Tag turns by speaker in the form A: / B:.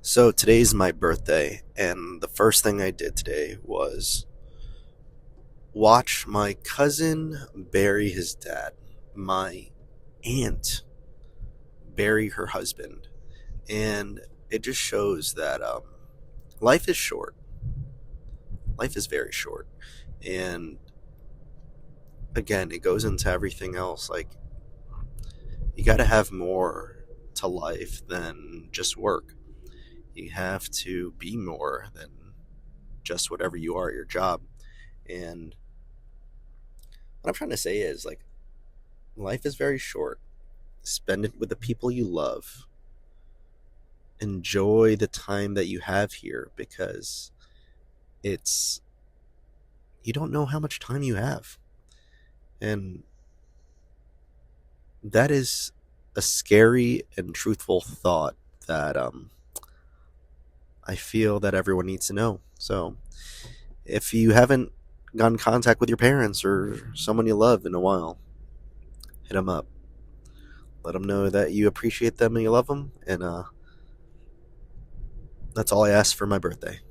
A: So today's my birthday, and the first thing I did today was watch my cousin bury his dad, my aunt bury her husband, and it just shows that life is short. Life is very short, and again, it goes into everything else. Like, you got to have more to life than just work. You have to be more than just whatever you are at your job. And what I'm trying to say is, like, life is very short. Spend it with the people you love. Enjoy the time that you have here, because it's you don't know how much time you have. And that is a scary and truthful thought that I feel that everyone needs to know. So, if you haven't gotten in contact with your parents or someone you love in a while, hit them up. Let them know that you appreciate them and you love them. And that's all I ask for my birthday.